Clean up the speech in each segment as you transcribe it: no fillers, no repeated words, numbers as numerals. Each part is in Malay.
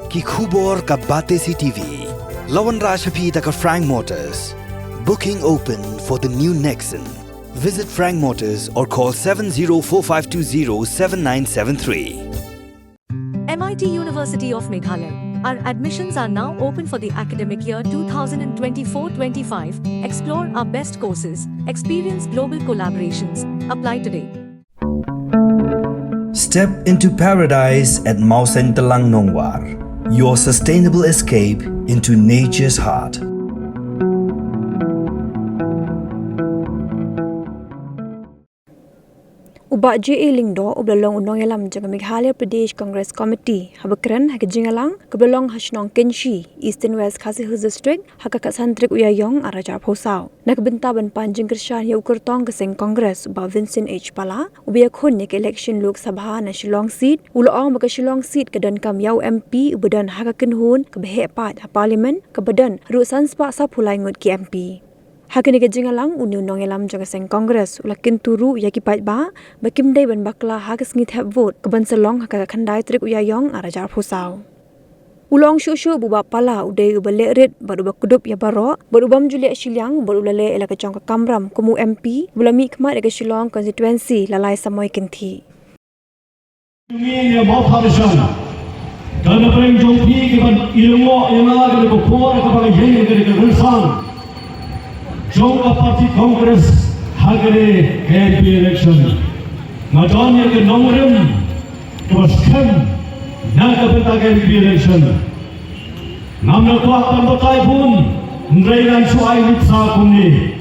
ki khubor ka bate si TV. Lawan Rashapi taka Frank Motors. Booking open for the new Nexon. Visit Frank Motors or call 7045207973. MIT University of Meghalaya. Our admissions are now open for the academic year 2024-25. Explore our best courses, experience global collaborations. Apply today. Step into paradise at Mausen Telang Nongwar, your sustainable escape into nature's heart. Ubak JA Lyngdoh ublalong unong yalam jang Meghalaya Pradesh Congress Committee habakran hakijingalang kablalong hasnong Kenshi Eastern West Khasi Hills District hakakat santrik uyayong araja phosau nakbenta ban panjing kershan ya ukurtong keseng Congress ba Vincent H Pala ubia khon nek election Lok Sabha na Shillong seat ulong maka Shillong seat ke Donkam yau MP ubadan haka Kynhun ke behe pat parliament ke badan ru sanspa sa phulai ngut ki MP Hakini ke jingalang unong yalam jang seng Congress ulakin turu yaki pat ba bakim dai ban bakla hagas ngit have vote ke ban selong haka khandai trik uyayong arajar phosau Ulong shushu buba pala udai ubale red baru bakudup ya baro baru bam julia Shillong baru lale elaka jong ka kamram kumu MP bulami khmat ke Shillong constituency lalai samoy kinthi Ini ya mau harusan kana preng jong pi ke ban ilmo ena ke ko khor ke ban yen ke rensang Jongka Parti Congress hagere KMP election. Madanya ke nomorem kemaskan naga benta KMP election. Namna kuah tambatai pun nrailan suai mitsa kumni.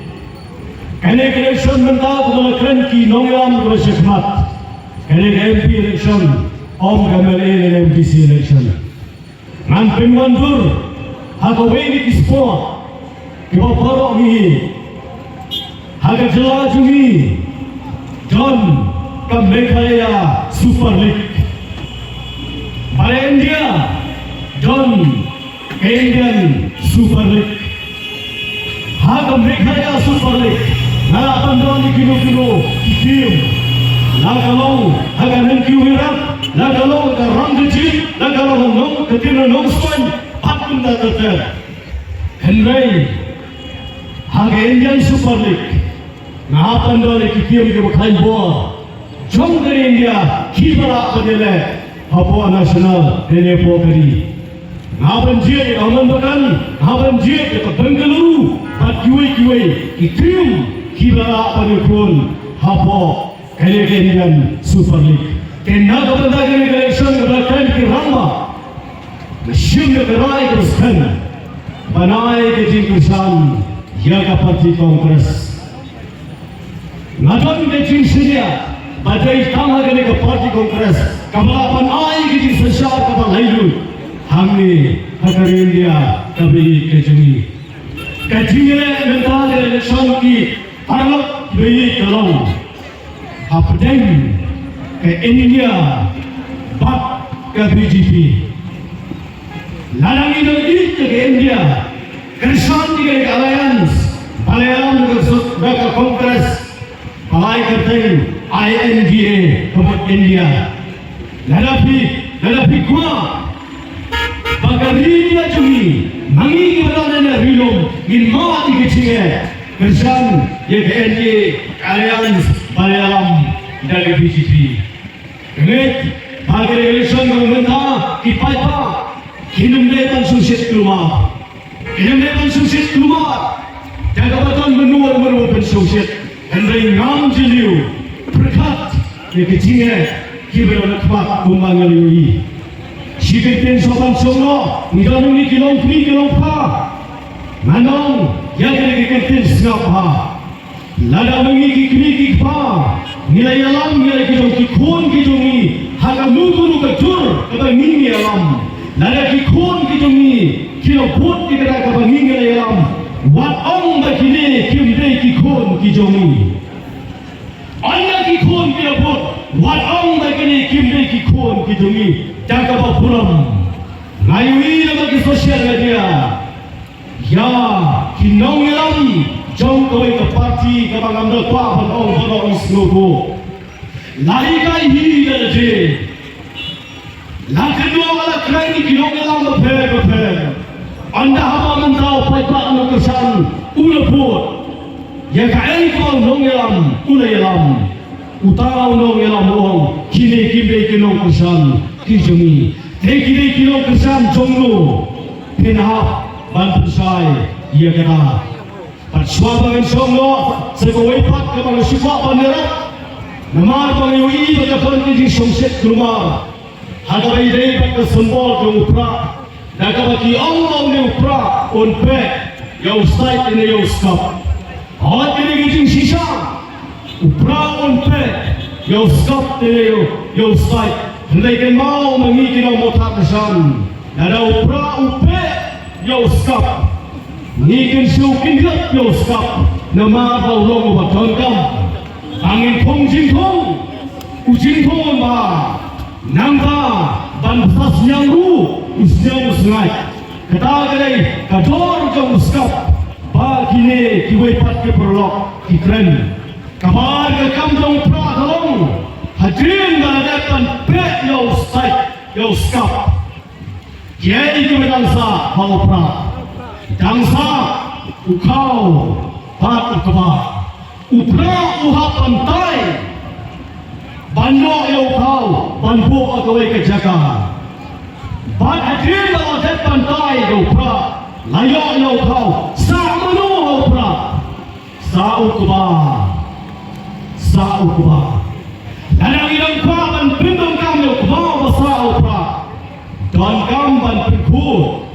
KMP election benta kumala keren ki nongam kemasyakhmat. KMP election om KMLA MPC election. Ngan pengwandur hagaweni kisport. Kiba parok ni Haga jelas ni John ke Meghalaya Super League Pada India John ke Indian Super League Haga Meghalaya Super League Nala pandang di kilo-kilo Tim Lagalong Haga nengkiu hirap Lagalong ke rang kecil Lagalong nong ketina nong span Patun dah terter Henry Haga Indian Super League Napan dole kikiam ke bakhain boa Jom dari India Kibara padele Papua National dene pokari Napan jie ke aman bakan Napan jie ke Bengaluru Pat kiwai kikiam Kibara padekun Hapo kaya ke Indian Super League Kena kapanda ke election ke bakhain ke Rama Nashim ke rai ke uskan Banai ke jingkusan Yaga Parti Congress Nadon ke Cinsidia Badai tangga ke Parti Congress Kabalapan ai ke Cinsesya Kabal Hailu Hamni Hakar India Kabi ke Jumi Kajingnya mental election ki Parlok Bayi Kalong Hapdeng ke India Bat ke BJP Lalangi lagi ke India Kersan ke Alliance Malayalam ke Congress Palai kertain INDA Kebut India Ladapi gua Bagarinya cumi Mangi keberananya rilum Min mati kecingnya Kersan ke NDA Alliance Malayalam dari BJP Ingat Bagari election kementah Kipaipa Kynhun depan susit keluar Kynhun depan susit keluar Jagabatan menua pensosiet Hendai ngam jeliu Berkat Yang kecingnya Kibera lekmat Kumbangan liui Sikipin sopan songo Nidang ni kilong kini kilong pa Manong Yang kekekepin sengap pa Lada mengi kini kikpa Nilai alam Nilai kilong kikun kijungi Haka nukunu kejur Kata mingi alam Lada kikun kijungi Kilong put kikera kata mingi alam Wat ong bakini kimdei kikun kijongi Anda kikun kilaput Wat ong bakini kimdei kikun kijongi Jangka bapuram Ngayui nama ki sosial media Ya kinong ilam Jom kawai ke parti Kabangamda kwa panong isnogo Lari kai hi dalaje Yang kedua adalah kerana kilong dalam berper. Anda hamba mentau paipak anu kesan ulapur. Yang kain kau nong yalam ulai yalam. Utara nong yalam uang kini kini kilong kesan kijemi. Kini kilong kesan jonglo. Pinahap bantusai ia kena. Suabangan jonglo segawai pat kepada sifat bandera. Namar pangiyui berkapal kiji songset rumah. Hada bayi pada sembol ke upra. Daga bagi Allah ni upra on pek. Ya ustaz ini ya ustaz. Awak ini kiji sisa. Upra on pek. Ya ustaz ini ya ustaz. Hendai kan mau mengikin motor kesan. Ada upra upek ya ustaz. Mengikin siukin gelap ya ustaz. Nama Allah buat Donkam. Angin thong jing thong, ujing thong ba, nangba ban besas yang ru, usnyang usngai. Kata kedai kador jong uskap, ba kini kiwai pat ke perlok kikren. Kabar ke kam jong pra tolong, hadirin beradakan pek ya usai ya uskap. Kiai kiwai dangsa hau pra, dangsa ukau pat ukaba. Upra uhap pantai Bandok yang kau Banduk agawai kejaga Ban hadir dalam jet pantai yang upra Layak yang kau Sa' menu upra Sa' ukba Ladang idang kwa ban pindong kam yang kau Sa' upra Donkam ban pingku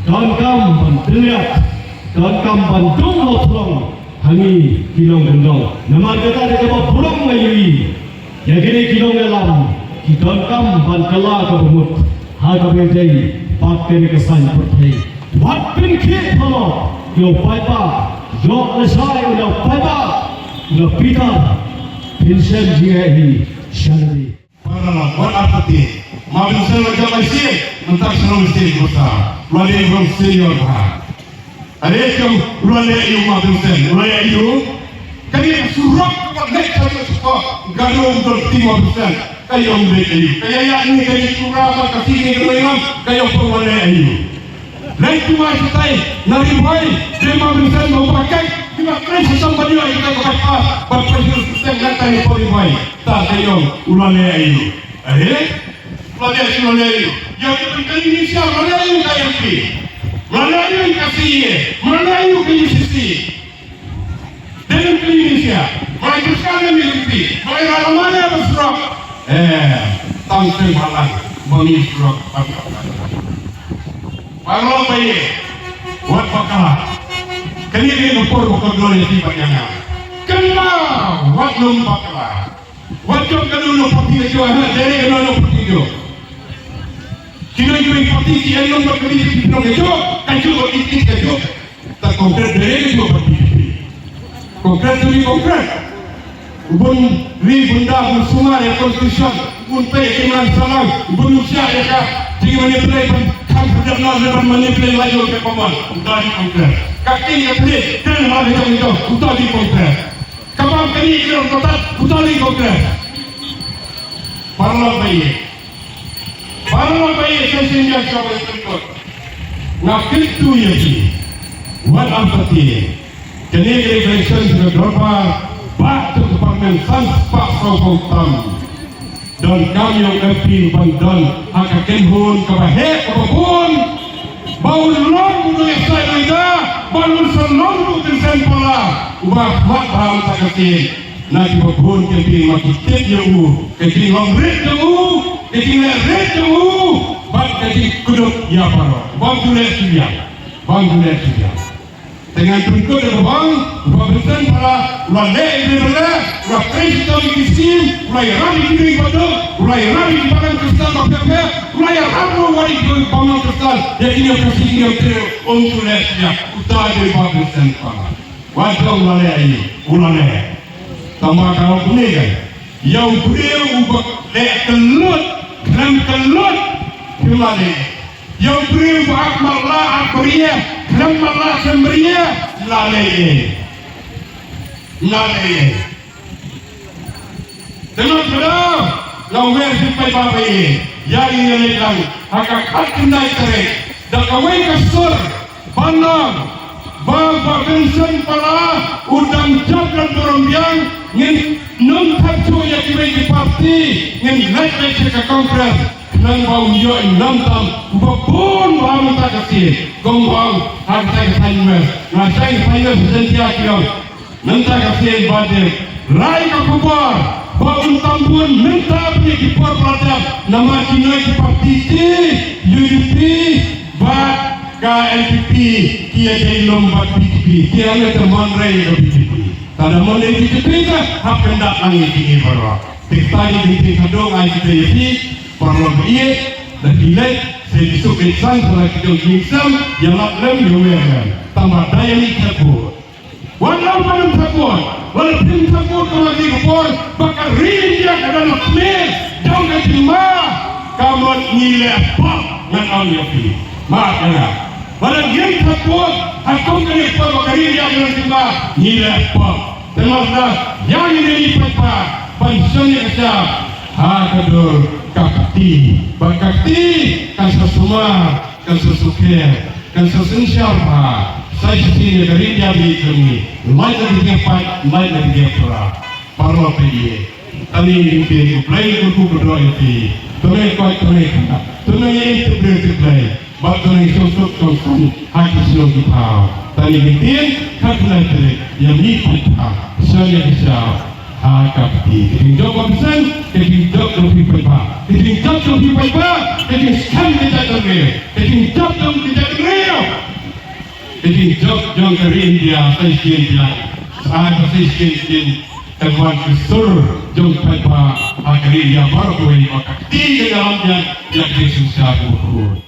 Donkam ban terlihat Donkam ban dung lotlong Hangi kilong gendong. Nama kata dia kata burung mayui. Yang kini kilong dalam. Kita kam ban kala ke bumut. Haga bejai. Pakai kesan pertai. Wat pingkit palo. Yo paipa. Yo lesai yo paipa. Yo pita. Pinsen jiahi. Syarri. Para wat apati. Mabin sel wajah masih. Mentak selalu mesti besar. Wali bang senior bah. Ada yang ulale iu mabin sen, ulale iu. Kali surat kepada naik saja suka gaduh untuk timur sen. Kaya ulale iu. Kaya yang ini kaya surat kasih ini kemudian kaya ulale iu. Lain cuma setai nari bayi dia mabin sen mau pakai cuma keren sesama dia kita pakai berpikir sen nanti poli bayi. Tak kaya ulale iu. Ulale iu. Yang kali ini siapa ulale iu kaya ini. Melayu kasih, Melayu keinginan. Dalam Indonesia, Melayu sekali miliki, Melayu ramai bersurat. Tangkeng malang, mengisrok pangkalan. Pangkalan bayi, buat pangkalan. Kini dia ngepur bukan gloria di banyaknya. Kenapa? Buat lom pangkalan. Buat jom kadulu pati jual, dari kadulu pati jual. Kini juga pati si elong berkali di pinang itu, kan juga itik itu. Tak konkret dari itu pati. Konkret demi konkret. Ubun bunda bersungai yang konstitusi, ubun pay keman salam, ubun usia mereka jika manipulasi kan berdana dengan manipulasi lagi ke paman, udah di konkret. Kaki yang beli dan hal yang itu udah di konkret. Kapan kini kita tetap udah di konkret. Parla bayi. Parla bayi sesinya siapa yang terikut. Nak itu ya sih. What empathy. Kini election sudah berapa? Batu kepangan sampak sokong tam. Dan kami yang kepin bandon haka Kynhun kabahek apapun. Bau long udah saya lidah. Bau selong udah sen pola. Ubah mak baham tak ketin. Nanti apapun kepin makitin yang kepin longret yang kepin lerret yang bang kepin kuduk ya paro. Bang tulis suya. Bang tulis suya. Dengan berikut ada bang, berbentuk para ulama ibadah, ulama Kristen Islam, ulama Rabi kiri pada, ulama Rabi di bagian Kristen apa? Ulama Rabi wali di bagian Kristen. Yang ini kasih dia terus untuk lesnya, utara dari bagian Kristen para. Wajib ulama ini, ulama. Tambah kalau boleh kan, yang boleh ubah lek kelut, dalam kelut ulama. Yang boleh ubah malah akhirat. Lama lah semberia lalai. Dengar sudah, lawer sampai bapa ini yang ini lang hakakat kendai terek dah kawai kasur panang bapa pension pala udang jalan berombiang ngin nung tatsu ya kibai parti ngin naik ke kongres nang bau yo enam tam babun ram tak kasih gombang harta kesannya ngasai kesannya sejentia kau nanti kasih badai rai kakubar bau tambun minta punya kipar pelajar nama kinoi parti UDP bat KLPP kia jadi lomba PTP kia ada teman rai ke PTP kada mau dari PTP kan hak hendak langit ini baru tadi di kadong ICTP perlu biaya dan nilai saya besok kesan setelah kita jingsam yang laklem diuangkan tambah daya ni takut walau pada takut walau tim takut kalau di kupon bakal rinja kada laklem jauh ke cuma kamu nilai apa yang awak pilih makanya walau dia takut aku kena kupon bakal rinja kada cuma nilai apa termasuk yang ini apa pensiunnya kesal hakador kakti bakakti kan sesumar kan sesuker kan sesensiapa saya sini dari dia begini lain lagi dapat lain lagi dapat parlo pergi tadi ini play aku berdoa itu tunai itu play batu ini sosok hati silau kita tadi ini kan nanti yang ini saya bisa kakti keting job absen keting job lebih baik keting job lebih baik keting skam tidak terreal keting job tidak terreal keting job jong dari India saya dia saya skin teman kesur jong baik dari India baru boleh kakti ke dalamnya yang disusah buku